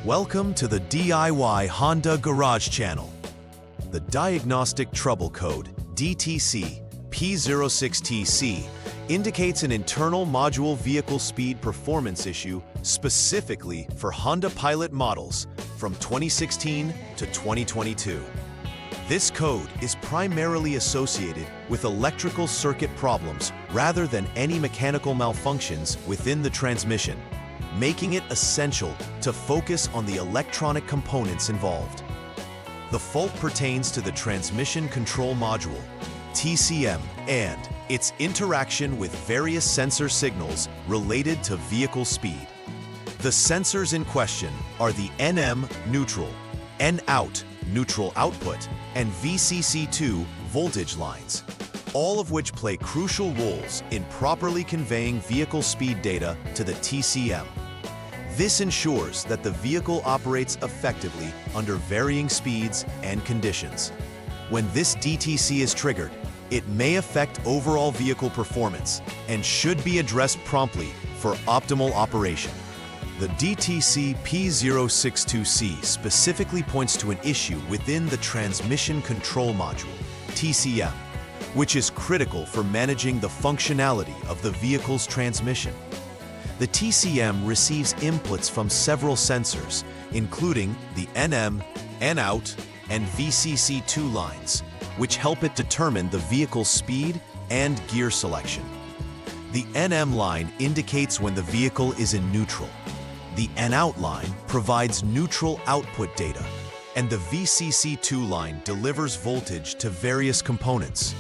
Welcome to the DIY Honda Garage channel. The Diagnostic Trouble Code, DTC P062C, indicates an internal module vehicle speed performance issue specifically for Honda Pilot models from 2016 to 2022. This code is primarily associated with electrical circuit problems rather than any mechanical malfunctions within the transmission, making it essential to focus on the electronic components involved. The fault pertains to the transmission control module, TCM, and its interaction with various sensor signals related to vehicle speed. The sensors in question are the NM neutral, N-out neutral output, and VCC2 voltage lines, all of which play crucial roles in properly conveying vehicle speed data to the TCM. This ensures that the vehicle operates effectively under varying speeds and conditions. When this DTC is triggered, it may affect overall vehicle performance and should be addressed promptly for optimal operation. The DTC P062C specifically points to an issue within the transmission control module, TCM, which is critical for managing the functionality of the vehicle's transmission. The TCM receives inputs from several sensors, including the NM, N-out, and VCC2 lines, which help it determine the vehicle's speed and gear selection. The NM line indicates when the vehicle is in neutral. The N-out line provides neutral output data, and the VCC2 line delivers voltage to various components.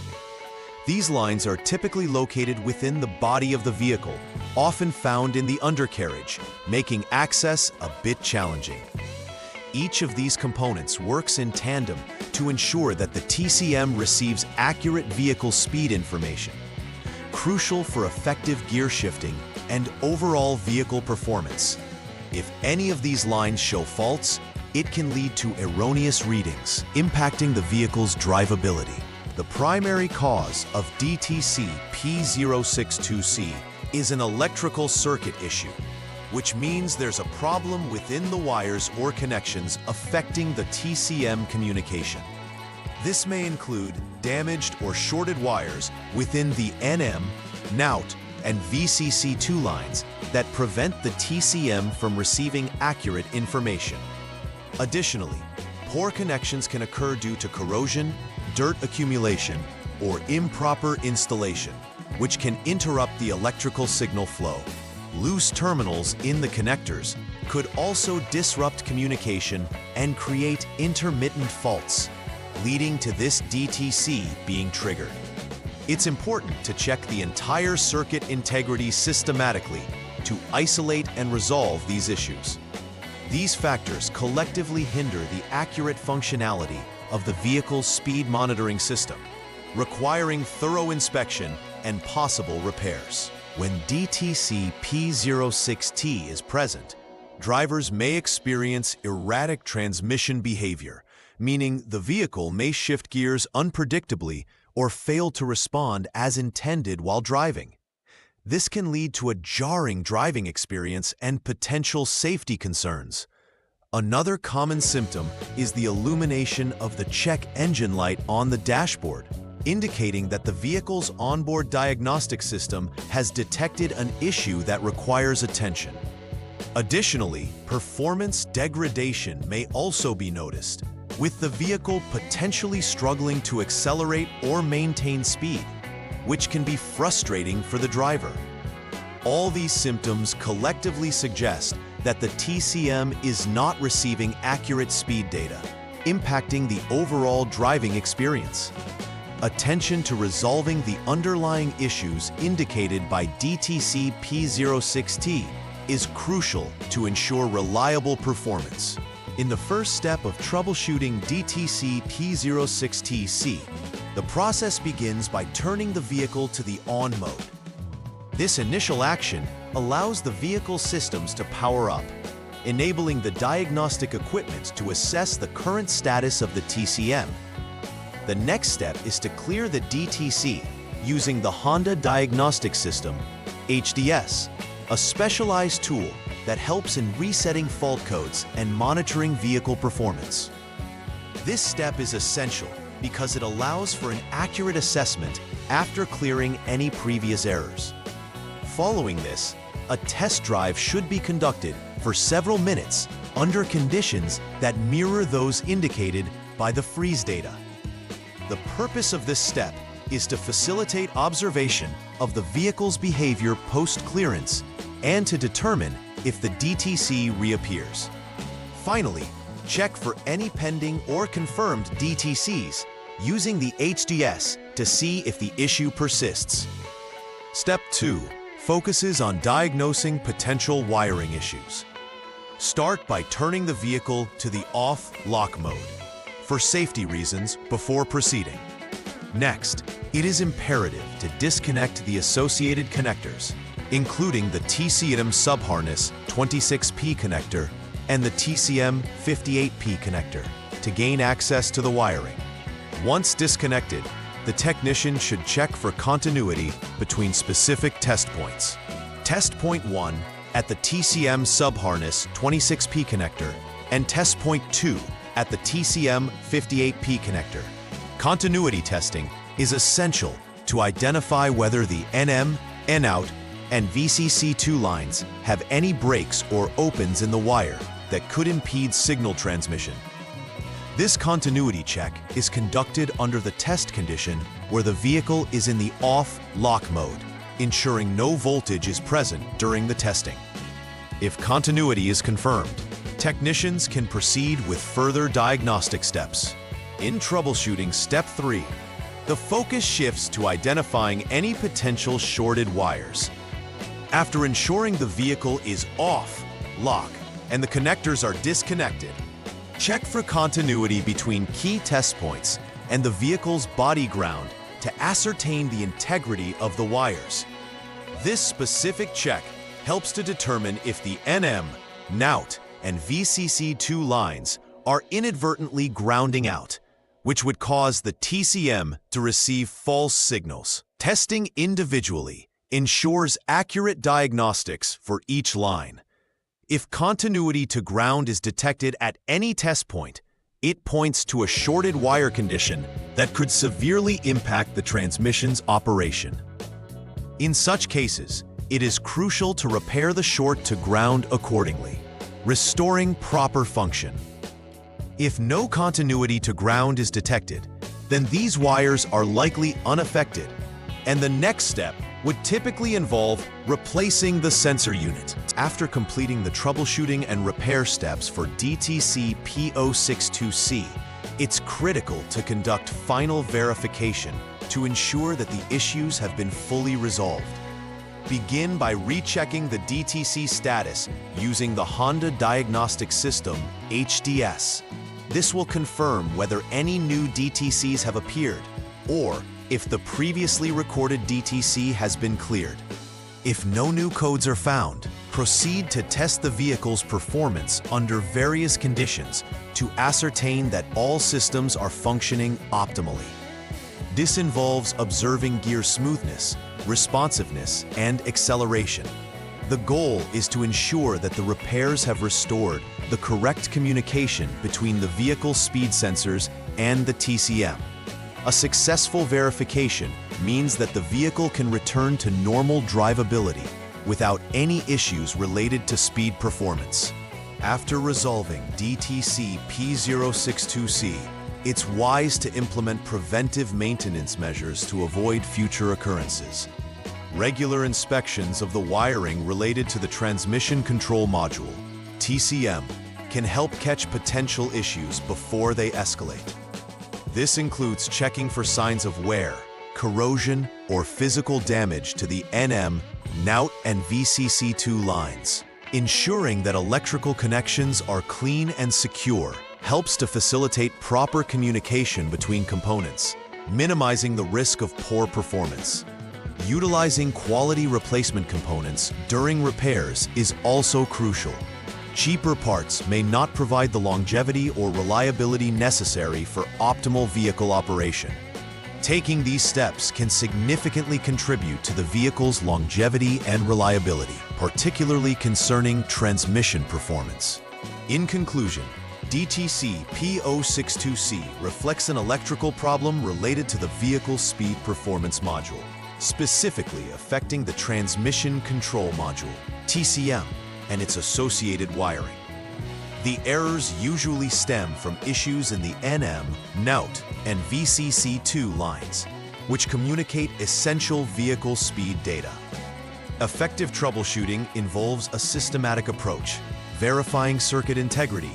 These lines are typically located within the body of the vehicle, often found in the undercarriage, making access a bit challenging. Each of these components works in tandem to ensure that the TCM receives accurate vehicle speed information, crucial for effective gear shifting and overall vehicle performance. If any of these lines show faults, it can lead to erroneous readings, impacting the vehicle's drivability. The primary cause of DTC P062C is an electrical circuit issue, which means there's a problem within the wires or connections affecting the TCM communication. This may include damaged or shorted wires within the NM, N-out, and VCC2 lines that prevent the TCM from receiving accurate information. Additionally, poor connections can occur due to corrosion, dirt accumulation, or improper installation, which can interrupt the electrical signal flow. Loose terminals in the connectors could also disrupt communication and create intermittent faults, leading to this DTC being triggered. It's important to check the entire circuit integrity systematically to isolate and resolve these issues. These factors collectively hinder the accurate functionality of the vehicle's speed monitoring system, requiring thorough inspection and possible repairs. When DTC P06T is present, drivers may experience erratic transmission behavior, meaning the vehicle may shift gears unpredictably or fail to respond as intended while driving. This can lead to a jarring driving experience and potential safety concerns. Another common symptom is the illumination of the check engine light on the dashboard, indicating that the vehicle's onboard diagnostic system has detected an issue that requires attention. Additionally, performance degradation may also be noticed, with the vehicle potentially struggling to accelerate or maintain speed, which can be frustrating for the driver. All these symptoms collectively suggest that the TCM is not receiving accurate speed data, impacting the overall driving experience. Attention to resolving the underlying issues indicated by DTC P06T is crucial to ensure reliable performance. In the first step of troubleshooting DTC P06TC, the process begins by turning the vehicle to the on mode. This initial action allows the vehicle systems to power up, enabling the diagnostic equipment to assess the current status of the TCM. The next step is to clear the DTC using the Honda Diagnostic System, HDS, a specialized tool that helps in resetting fault codes and monitoring vehicle performance. This step is essential because it allows for an accurate assessment after clearing any previous errors. Following this, a test drive should be conducted for several minutes under conditions that mirror those indicated by the freeze data. The purpose of this step is to facilitate observation of the vehicle's behavior post-clearance and to determine if the DTC reappears. Finally, check for any pending or confirmed DTCs using the HDS to see if the issue persists. Step 2 focuses on diagnosing potential wiring issues. Start by turning the vehicle to the off-lock mode for safety reasons before proceeding. Next, it is imperative to disconnect the associated connectors, including the TCM subharness 26P connector and the TCM 58P connector, to gain access to the wiring. Once disconnected, the technician should check for continuity between specific test points. Test point 1 at the TCM subharness 26P connector and test point 2 at the TCM 58P connector. Continuity testing is essential to identify whether the NM, N-out, and VCC2 lines have any breaks or opens in the wire that could impede signal transmission. This continuity check is conducted under the test condition where the vehicle is in the off-lock mode, ensuring no voltage is present during the testing. If continuity is confirmed, technicians can proceed with further diagnostic steps. In troubleshooting step 3, the focus shifts to identifying any potential shorted wires. After ensuring the vehicle is off lock and the connectors are disconnected, check for continuity between key test points and the vehicle's body ground to ascertain the integrity of the wires. This specific check helps to determine if the NM, N-out, and VCC2 lines are inadvertently grounding out, which would cause the TCM to receive false signals. Testing individually ensures accurate diagnostics for each line. If continuity to ground is detected at any test point, it points to a shorted wire condition that could severely impact the transmission's operation. In such cases, it is crucial to repair the short to ground accordingly, restoring proper function. If no continuity to ground is detected, then these wires are likely unaffected, and the next step would typically involve replacing the sensor unit. After completing the troubleshooting and repair steps for DTC P062C, it's critical to conduct final verification to ensure that the issues have been fully resolved. Begin by rechecking the DTC status using the Honda Diagnostic System, HDS. This will confirm whether any new DTCs have appeared or if the previously recorded DTC has been cleared. If no new codes are found, proceed to test the vehicle's performance under various conditions to ascertain that all systems are functioning optimally. This involves observing gear smoothness, responsiveness, and acceleration. The goal is to ensure that the repairs have restored the correct communication between the vehicle speed sensors and the TCM. A successful verification means that the vehicle can return to normal drivability without any issues related to speed performance. After resolving DTC P062C, it's wise to implement preventive maintenance measures to avoid future occurrences. Regular inspections of the wiring related to the transmission control module, TCM, can help catch potential issues before they escalate. This includes checking for signs of wear, corrosion, or physical damage to the NM, N-out, and VCC2 lines. Ensuring that electrical connections are clean and secure helps to facilitate proper communication between components, minimizing the risk of poor performance. Utilizing quality replacement components during repairs is also crucial. Cheaper parts may not provide the longevity or reliability necessary for optimal vehicle operation. Taking these steps can significantly contribute to the vehicle's longevity and reliability. particularly concerning transmission performance. In conclusion, DTC P062C reflects an electrical problem related to the vehicle speed performance module, specifically affecting the transmission control module, TCM, and its associated wiring. The errors usually stem from issues in the NM, NOUT, and VCC2 lines, which communicate essential vehicle speed data. Effective troubleshooting involves a systematic approach, verifying circuit integrity,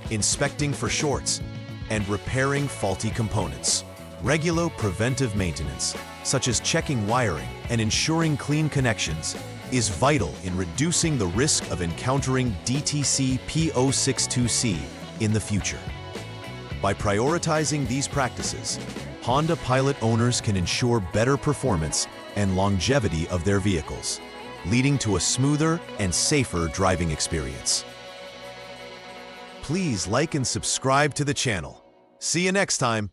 inspecting for shorts, and repairing faulty components. Regular preventive maintenance, such as checking wiring and ensuring clean connections, is vital in reducing the risk of encountering DTC P062C in the future. By prioritizing these practices, Honda Pilot owners can ensure better performance and longevity of their vehicles, leading to a smoother and safer driving experience. Please like and subscribe to the channel. See you next time.